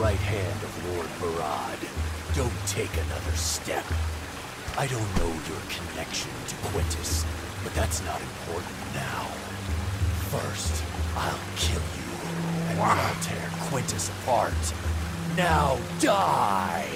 right hand of Lord Barad. Don't take another step. I don't know your connection to Quintus, but that's not important now. First, I'll kill you, and then I'll tear Quintus apart. Now die!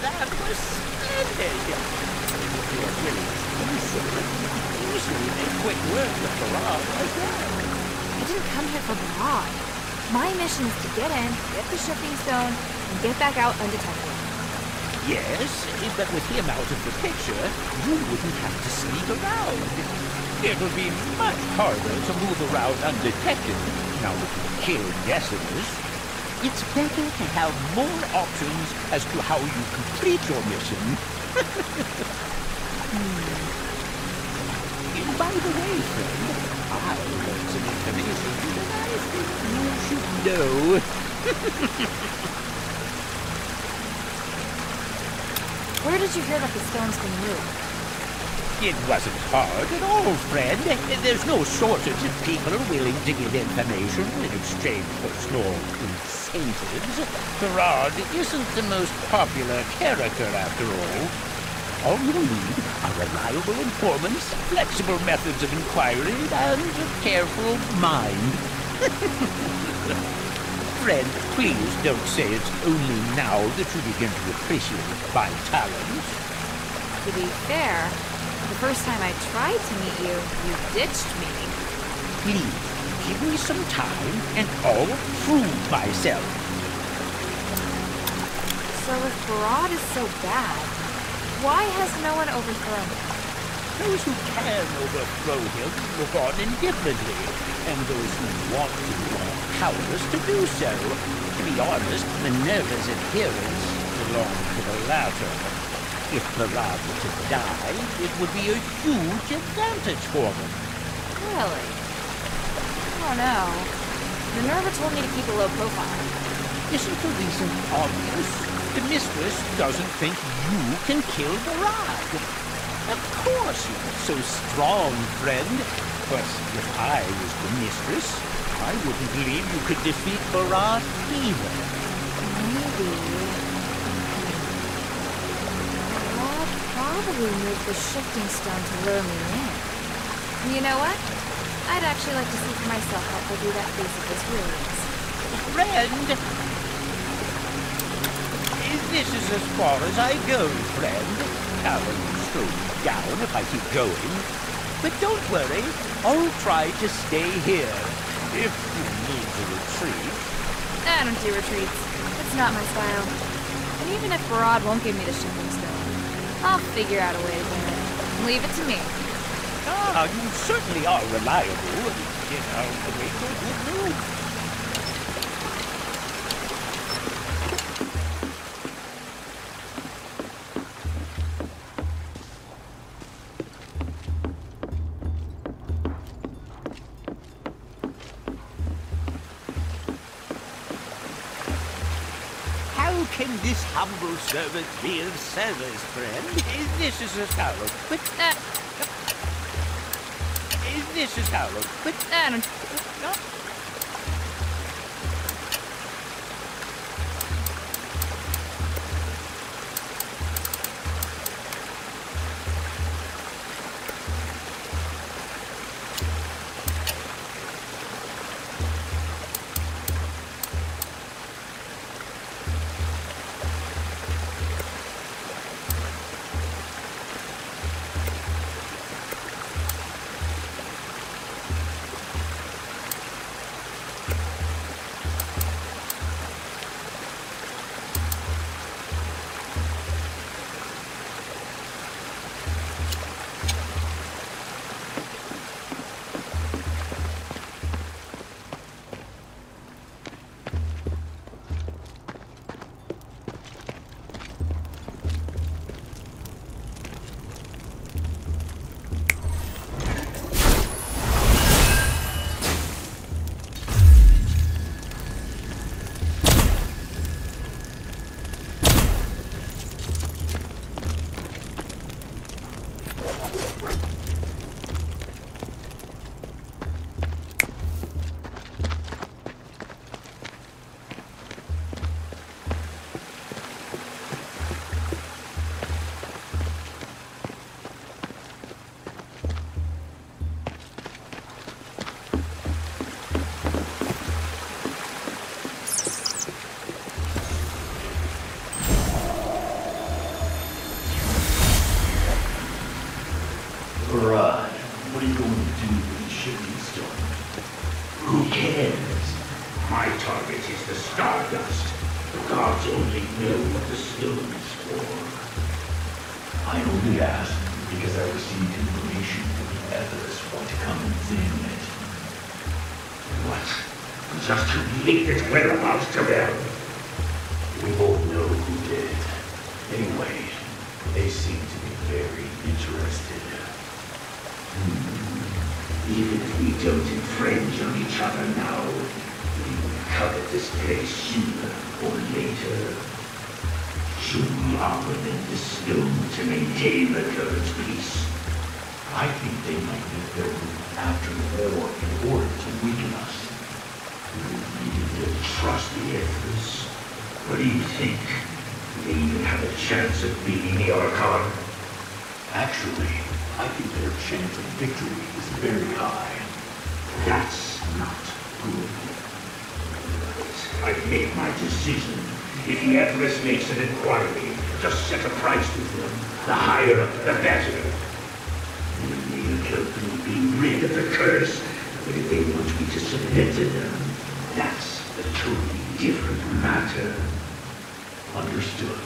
That was splendid. You're really decent. Usually they quit work with Barad like that. I didn't come here for Barad. My mission is to get in, get the shifting stone, and get back out undetected. Yes, but with him out of the picture, you wouldn't have to sneak around. It'll be much harder to move around undetected now that you've killed Asterigos. It's better to have more options as to how you complete your mission. By the way, friend, I learned some information that I think you should know. Where did you hear that the stone's been moved? It wasn't hard at all, friend. There's no shortage of people willing to give information in exchange for small incentives. Barad isn't the most popular character, after all. All you'll need are reliable informants, flexible methods of inquiry, and a careful mind. Friend, please don't say it's only now that you begin to appreciate my talents. To be fair, the first time I tried to meet you, you ditched me. Please, give me some time, and I'll prove myself. So if Barad is so bad, why has no one overthrown him? Those who can overthrow him look on indifferently, and those who want to are powerless to do so. To be honest, Minerva's adherents belong to the latter. If Barad were to die, it would be a huge advantage for them. Really? I don't know. Minerva told me to keep a low profile. Isn't the reason obvious? The mistress doesn't think you can kill Barad. Of course you're so strong, friend. But if I was the mistress, I wouldn't believe you could defeat Barad either. Maybe. Barad probably moved the shifting stone to lure me in. You know what? I'd actually like to see for myself how ugly that face of this really is. Friend! This is as far as I go, friend. I'll slow you down if I keep going. But don't worry, I'll try to stay here. If you need to retreat. I don't do retreats. It's not my style. And even if Barad won't give me the shifting stone, I'll figure out a way to get it. Leave it to me. Ah, you certainly are reliable. Get out of the way for a good move. How can this humble servant be of service, friend? This is a sorrow, but this is hollow, but I don't... No. gods only know what the stone is for. I only asked because I received information that the others want to come and examine it. What? Just to leak its whereabouts to them? We both know who did. Anyway, they seem to be very interested. Even if we don't infringe on each other now, we will cover this place sooner or later. Should we offer them the stone to maintain the current peace? I think they might make their move after the war in order to weaken us. We don't trust the Empress. What do you think? Do they even have a chance of beating the Archon? Actually, I think their chance of victory is very high. That's not good. I've made my decision. If the Empress makes an inquiry, just set a price with them. The higher, the better. They'll help me be rid of the curse, but if they want me to submit to them, that's a totally different matter. Understood.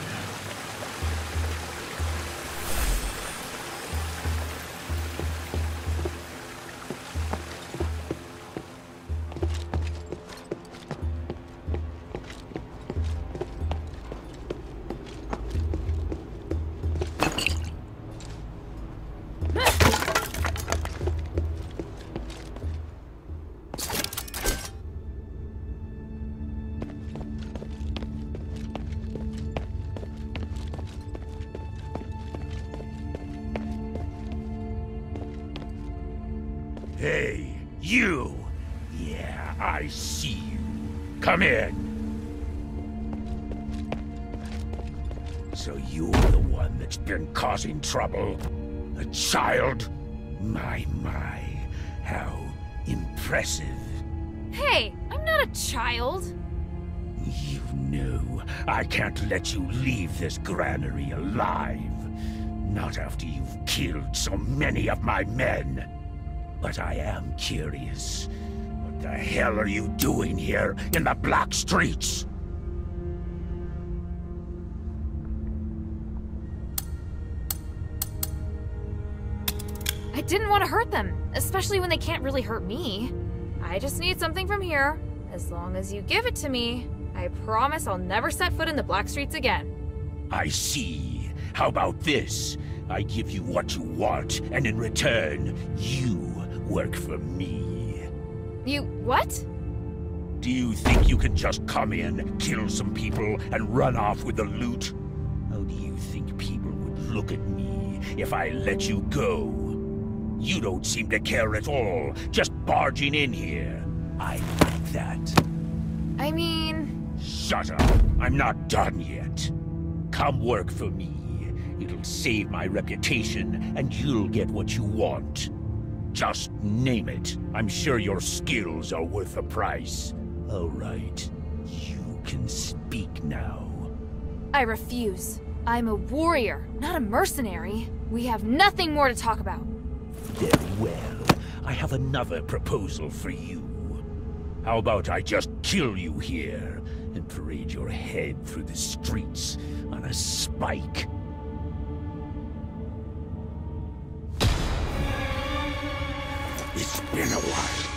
Hey, you! Yeah, I see you. Come in. So you're the one that's been causing trouble? A child? My, how impressive. Hey, I'm not a child. You know, I can't let you leave this granary alive. Not after you've killed so many of my men. But I am curious. What the hell are you doing here in the black streets? I didn't want to hurt them, especially when they can't really hurt me. I just need something from here. As long as you give it to me, I promise I'll never set foot in the black streets again. I see. How about this? I give you what you want, and in return, you work for me. You what? Do you think you can just come in, kill some people, and run off with the loot? How do you think people would look at me if I let you go? You don't seem to care at all, just barging in here. I like that. I mean... Shut up. I'm not done yet. Come work for me. It'll save my reputation, and you'll get what you want. Just name it. I'm sure your skills are worth the price. All right. You can speak now. I refuse. I'm a warrior, not a mercenary. We have nothing more to talk about. Very well. I have another proposal for you. How about I just kill you here and parade your head through the streets on a spike? It's been a while.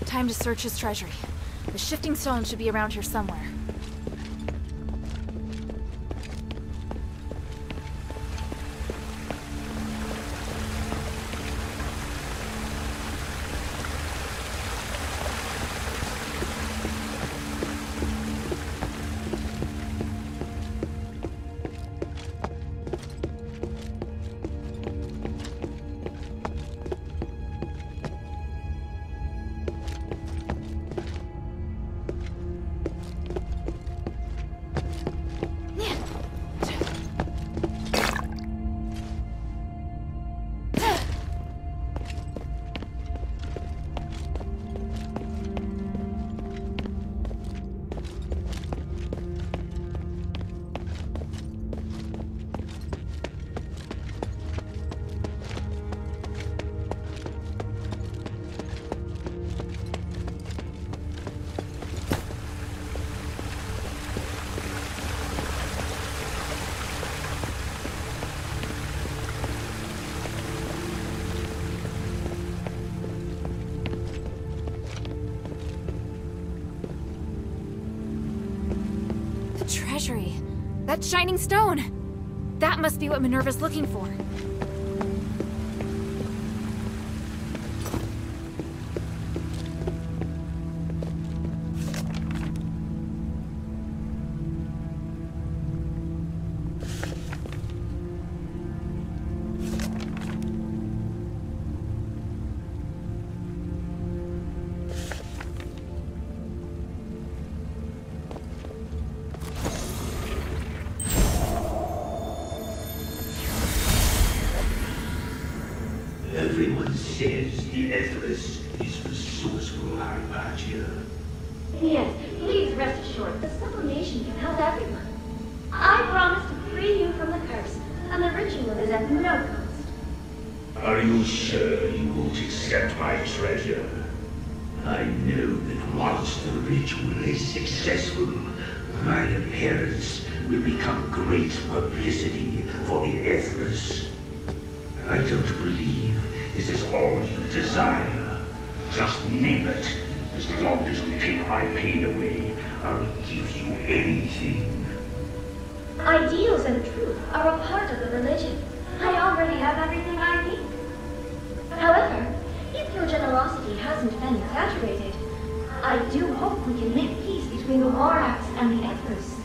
Time to search his treasury. The shifting stone should be around here somewhere. Treasury. That shining stone! That must be what Minerva's looking for. Everyone says the Asterigos is resourceful, Hypatia. Yes, please rest assured, the sublimation can help everyone. I promise to free you from the curse, and the ritual is at no cost. Are you sure you won't accept my treasure? I know that once the ritual is successful, my appearance will become great publicity for the Asterigos. I don't believe this is all you desire. Just name it. As long as you take my pain away, I'll give you anything. Ideals and truth are a part of the religion. I already have everything I need. However, if your generosity hasn't been exaggerated, I do hope we can make peace between the war acts and the Empress.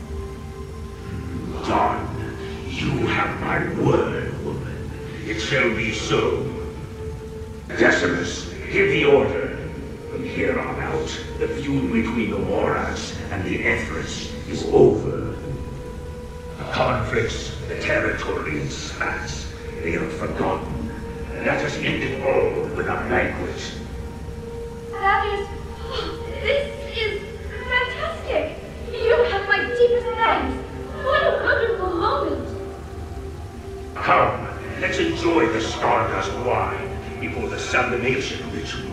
Done. You have my word, woman. It shall be so. Decimus, give the order. From here on out, the feud between the Moras and the Empress is over. The conflicts, the territorial spats, they are forgotten. Let us end it all with a banquet. This is fantastic! You have my deepest thanks! What a wonderful moment! Come, let's enjoy the Stardust wine before the sublimation ritual.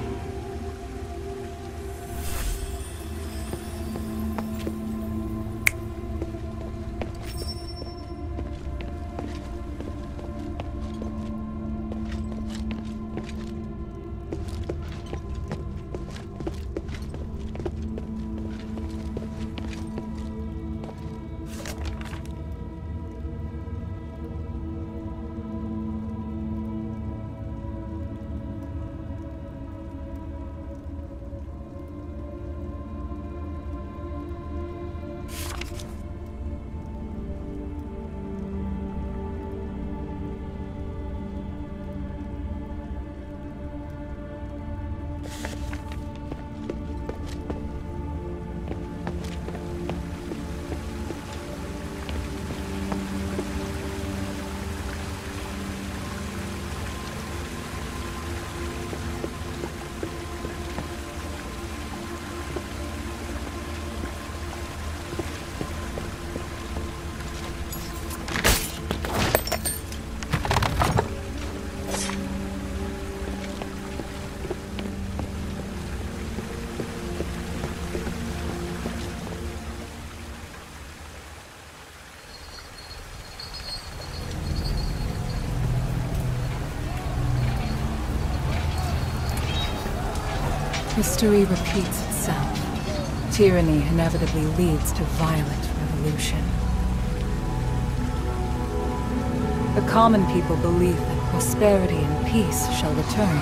History repeats itself. Tyranny inevitably leads to violent revolution. The common people believe that prosperity and peace shall return,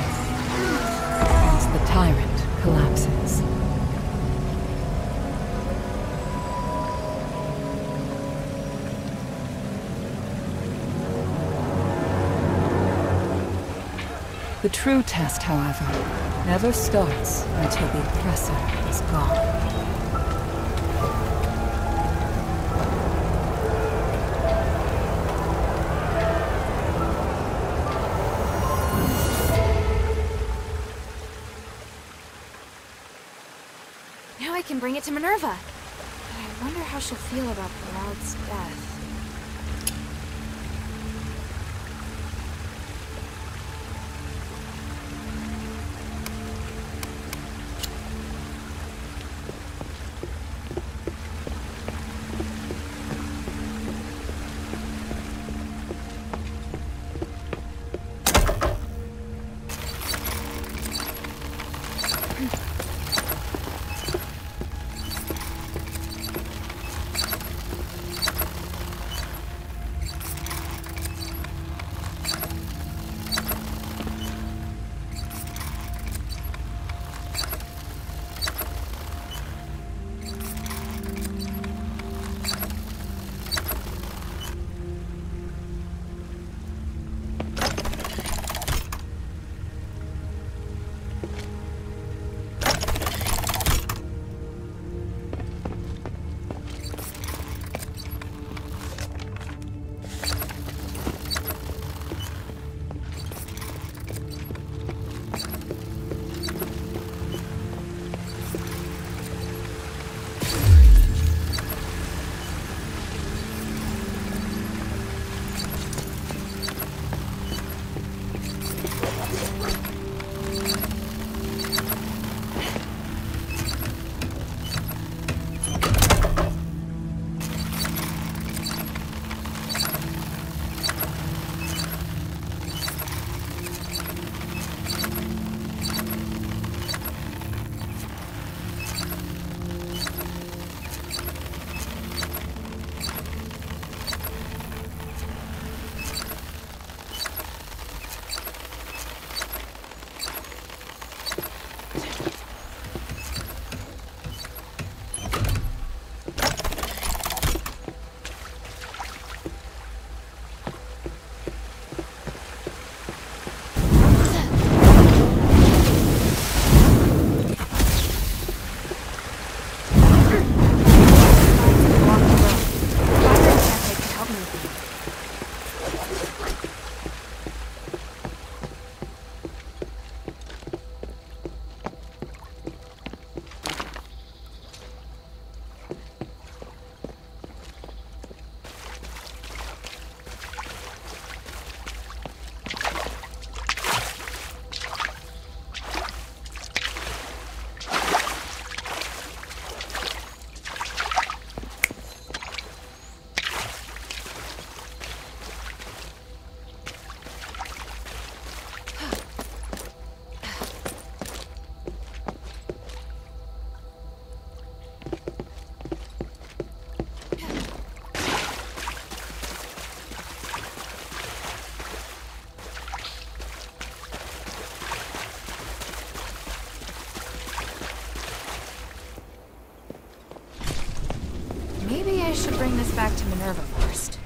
as the tyrant collapses. The true test, however, never starts until the oppressor is gone. Now I can bring it to Minerva. But I wonder how she'll feel about Bernard's death. back to Minerva first.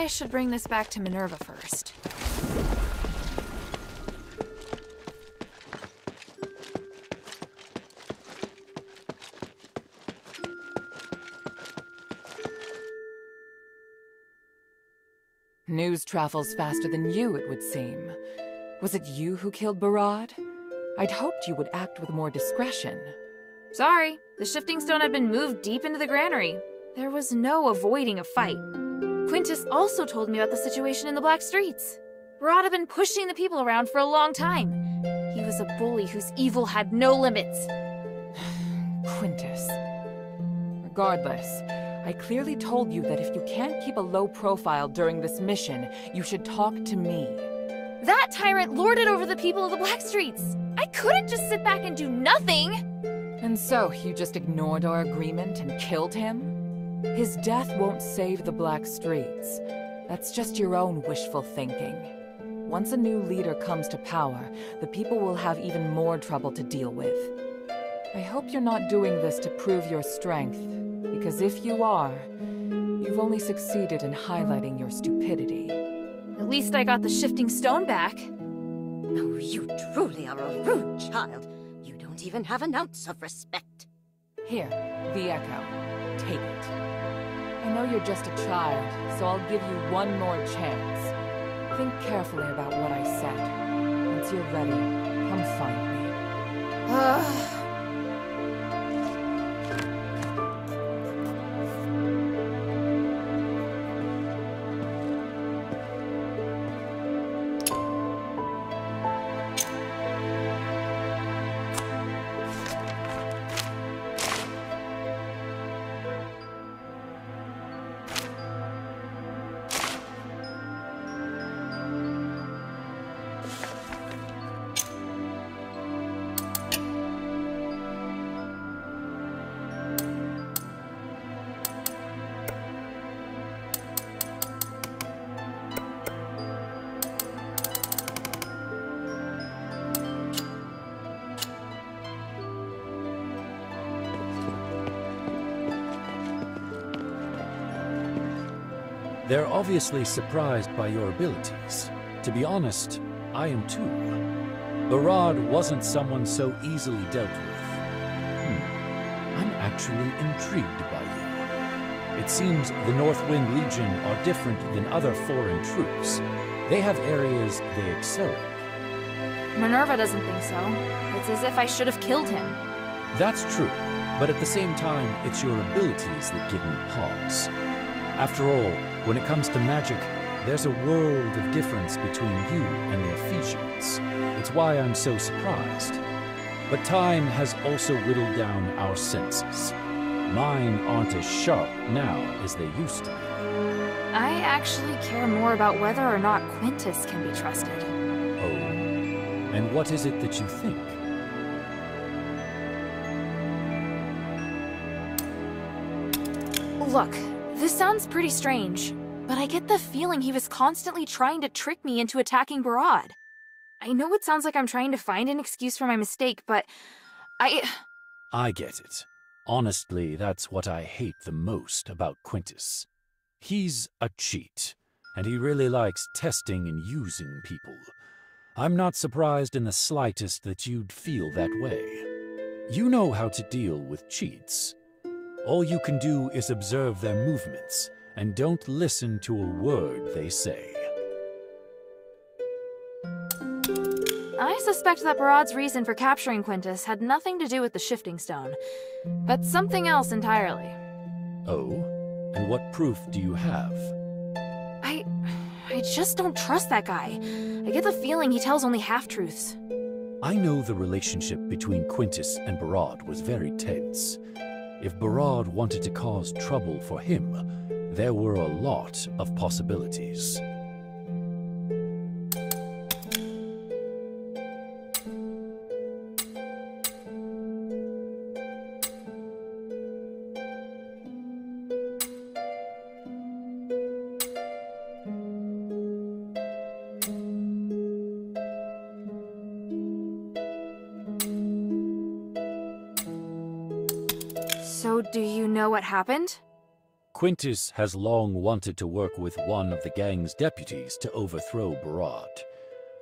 I should bring this back to Minerva first. News travels faster than you, it would seem. Was it you who killed Barad? I'd hoped you would act with more discretion. Sorry, the shifting stone had been moved deep into the granary. There was no avoiding a fight. Quintus also told me about the situation in the Black Streets. Barad had been pushing the people around for a long time. He was a bully whose evil had no limits. Quintus. Regardless, I clearly told you that if you can't keep a low profile during this mission, you should talk to me. That tyrant lorded over the people of the Black Streets. I couldn't just sit back and do nothing. And so, you just ignored our agreement and killed him? His death won't save the Black Streets. That's just your own wishful thinking. Once a new leader comes to power, the people will have even more trouble to deal with. I hope you're not doing this to prove your strength, because if you are, you've only succeeded in highlighting your stupidity. At least I got the shifting stone back. Oh, you truly are a rude child. You don't even have an ounce of respect. Here, the Echo. Take it. I know you're just a child, so I'll give you one more chance. Think carefully about what I said. Once you're ready, come find me. They're obviously surprised by your abilities. To be honest, I am too. Barad wasn't someone so easily dealt with. I'm actually intrigued by you. It seems the Northwind Legion are different than other foreign troops. They have areas they excel in. Minerva doesn't think so. It's as if I should have killed him. That's true, but at the same time, it's your abilities that give me pause. After all, when it comes to magic, there's a world of difference between you and the Ephesians. It's why I'm so surprised. But time has also whittled down our senses. Mine aren't as sharp now as they used to be. I actually care more about whether or not Quintus can be trusted. Oh, and what is it that you think? Look, this sounds pretty strange, but I get the feeling he was constantly trying to trick me into attacking Barad. I know it sounds like I'm trying to find an excuse for my mistake, but I get it. Honestly, that's what I hate the most about Quintus. He's a cheat, and he really likes testing and using people. I'm not surprised in the slightest that you'd feel that way. You know how to deal with cheats. All you can do is observe their movements, and don't listen to a word they say. I suspect that Barad's reason for capturing Quintus had nothing to do with the shifting stone, but something else entirely. Oh? And what proof do you have? I just don't trust that guy. I get the feeling he tells only half-truths. I know the relationship between Quintus and Barad was very tense. If Barad wanted to cause trouble for him, there were a lot of possibilities. So do you know what happened? Quintus has long wanted to work with one of the gang's deputies to overthrow Barad.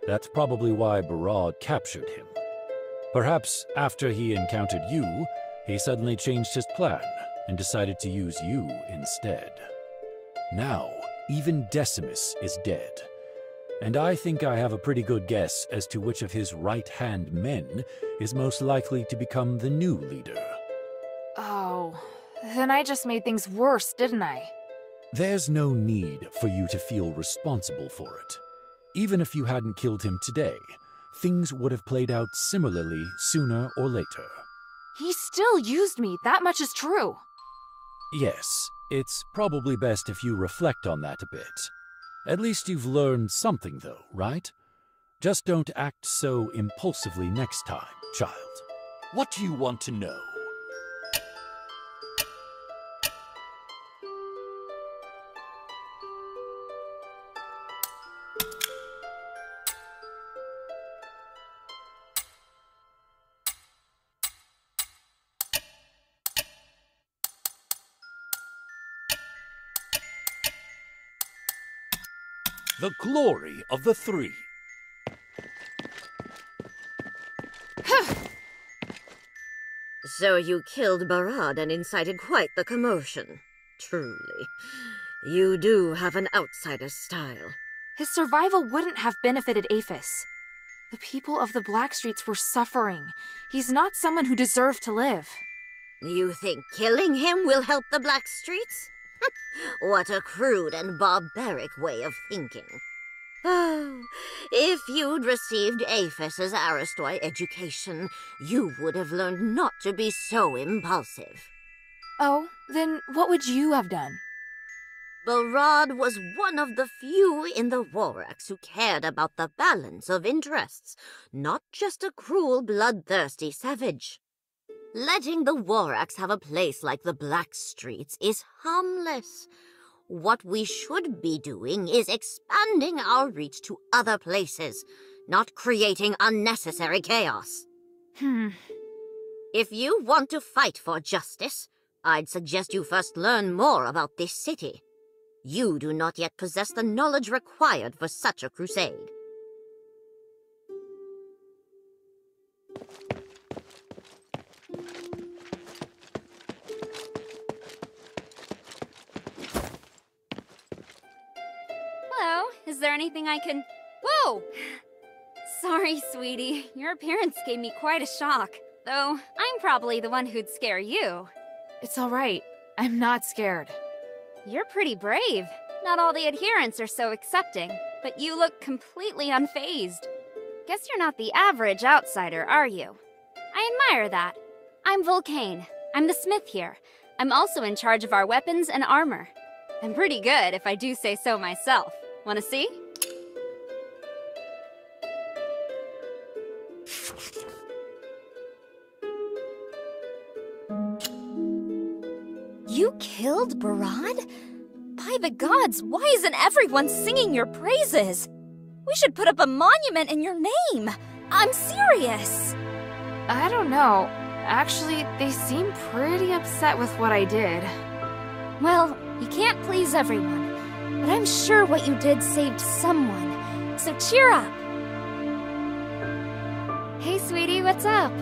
That's probably why Barad captured him. Perhaps after he encountered you, he suddenly changed his plan and decided to use you instead. Now, even Decimus is dead. And I think I have a pretty good guess as to which of his right-hand men is most likely to become the new leader. Oh, then I just made things worse, didn't I? There's no need for you to feel responsible for it. Even if you hadn't killed him today, things would have played out similarly sooner or later. He still used me, that much is true. Yes, it's probably best if you reflect on that a bit. At least you've learned something though, right? Just don't act so impulsively next time, child. What do you want to know? The glory of the three. So you killed Barad and incited quite the commotion. Truly. You do have an outsider's style. His survival wouldn't have benefited Aphis. The people of the Blackstreets were suffering. He's not someone who deserved to live. You think killing him will help the Blackstreets? What a crude and barbaric way of thinking. Oh, if you'd received Aphis's Aristoi education, you would have learned not to be so impulsive. Oh, then what would you have done? Barad was one of the few in the Warax who cared about the balance of interests, not just a cruel, bloodthirsty savage. Letting the Warax have a place like the Blackstreets is harmless. What we should be doing is expanding our reach to other places, not creating unnecessary chaos. If you want to fight for justice, I'd suggest you first learn more about this city. You do not yet possess the knowledge required for such a crusade. Hello, is there anything I can... Whoa! Sorry, sweetie. Your appearance gave me quite a shock. Though, I'm probably the one who'd scare you. It's all right. I'm not scared. You're pretty brave. Not all the adherents are so accepting, but you look completely unfazed. Guess you're not the average outsider, are you? I admire that. I'm Vulcane. I'm the smith here. I'm also in charge of our weapons and armor. I'm pretty good, if I do say so myself. Wanna see? You killed Barad? By the gods, why isn't everyone singing your praises? We should put up a monument in your name. I'm serious. I don't know. Actually, they seem pretty upset with what I did. Well, you can't please everyone, but I'm sure what you did saved someone. So cheer up. Hey, sweetie, what's up?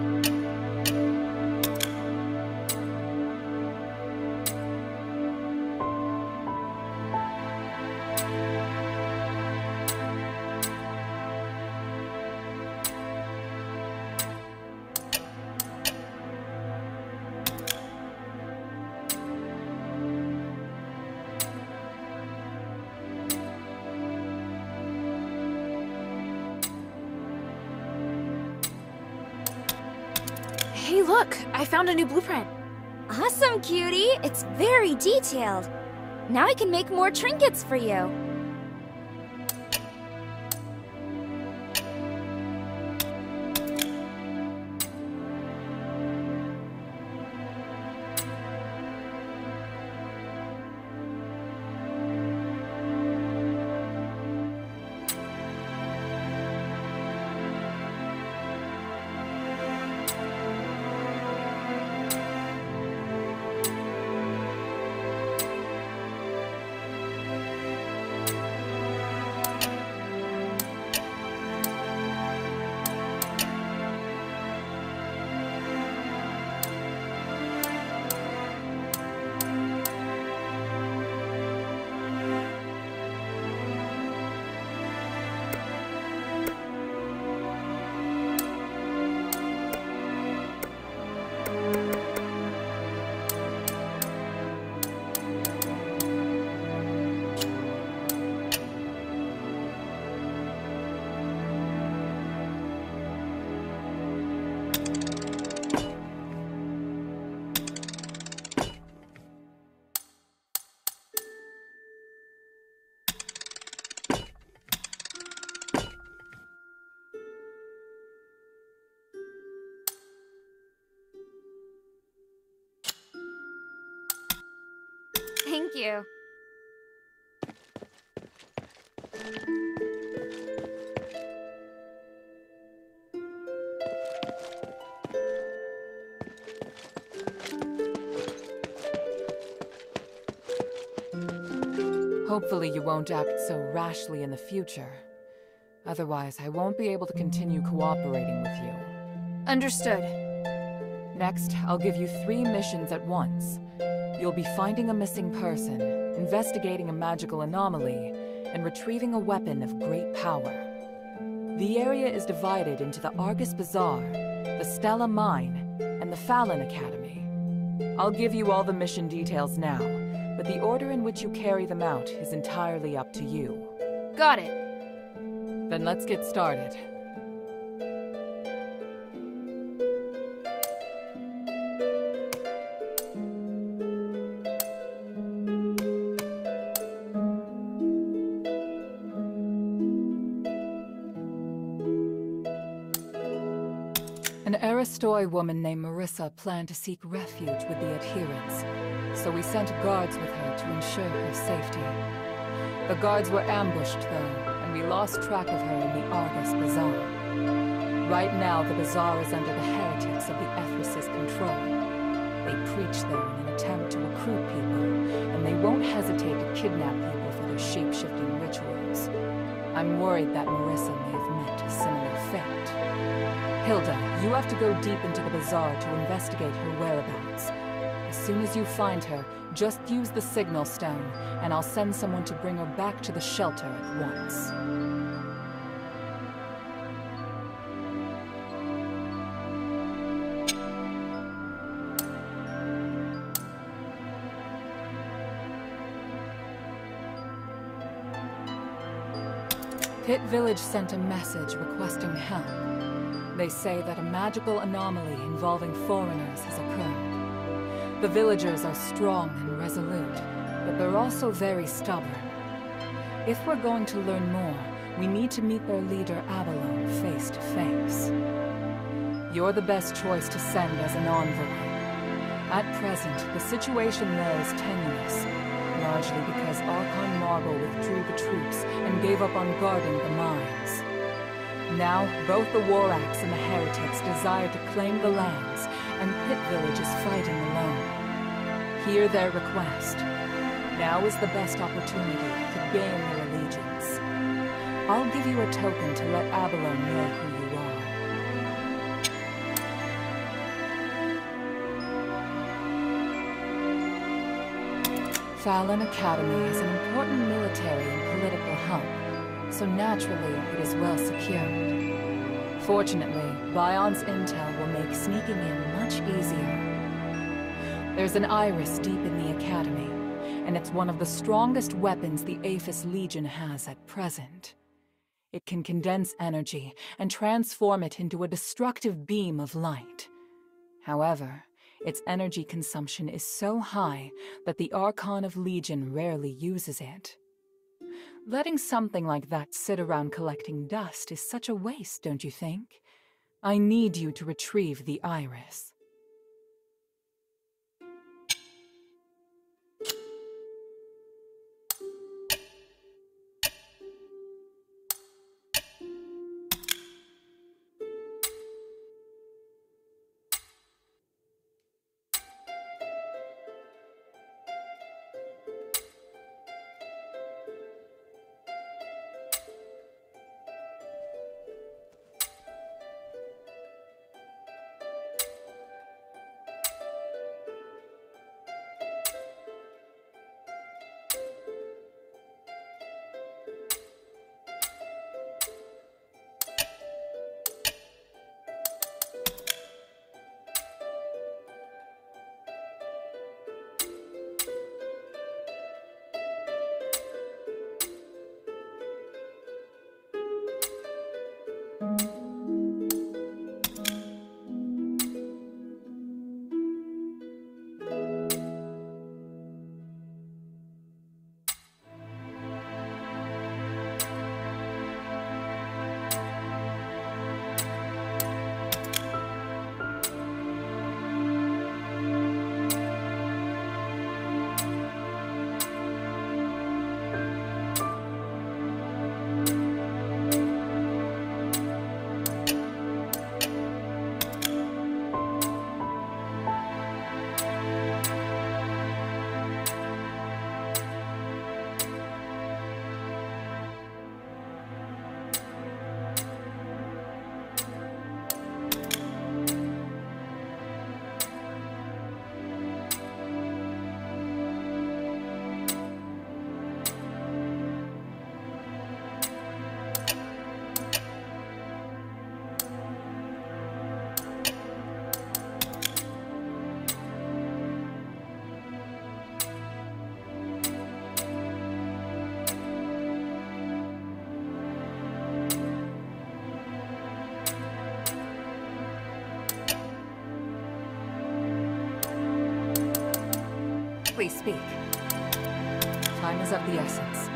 Hey, look! I found a new blueprint. Awesome, cutie. It's very detailed. Now I can make more trinkets for you. Thank you. Hopefully you won't act so rashly in the future. Otherwise, I won't be able to continue cooperating with you. Understood. Next, I'll give you 3 missions at once. You'll be finding a missing person, investigating a magical anomaly, and retrieving a weapon of great power. The area is divided into the Argus Bazaar, the Stella Mine, and the Fallon Academy. I'll give you all the mission details now, but the order in which you carry them out is entirely up to you. Got it. Then let's get started. An Aristoi woman named Marissa planned to seek refuge with the adherents, so we sent guards with her to ensure her safety. The guards were ambushed, though, and we lost track of her in the Argus Bazaar. Right now, the bazaar is under the heretics of the Ethrasis' control. They preach there in an attempt to recruit people, and they won't hesitate to kidnap people for their shape-shifting rituals. I'm worried that Marissa may have met a similar fate. Hilda, you have to go deep into the bazaar to investigate her whereabouts. As soon as you find her, just use the signal stone, and I'll send someone to bring her back to the shelter at once. Pit Village sent a message requesting help. They say that a magical anomaly involving foreigners has occurred. The villagers are strong and resolute, but they're also very stubborn. If we're going to learn more, we need to meet their leader Avalon face to face. You're the best choice to send as an envoy. At present, the situation there is tenuous, largely because Archon Marble withdrew the troops and gave up on guarding the mines. Now, both the Warax and the Heretics desire to claim the lands, and Pit Village is fighting alone. Hear their request. Now is the best opportunity to gain their allegiance. I'll give you a token to let Avalon know who you are. Fallon Academy is an important military and political hub, so naturally it is well secured. Fortunately, Bion's intel will make sneaking in much easier. There's an iris deep in the Academy, and it's one of the strongest weapons the Aphis Legion has at present. It can condense energy and transform it into a destructive beam of light. However, its energy consumption is so high that the Archon of Legion rarely uses it. Letting something like that sit around collecting dust is such a waste, don't you think? I need you to retrieve the iris. Please speak. Time is of the essence.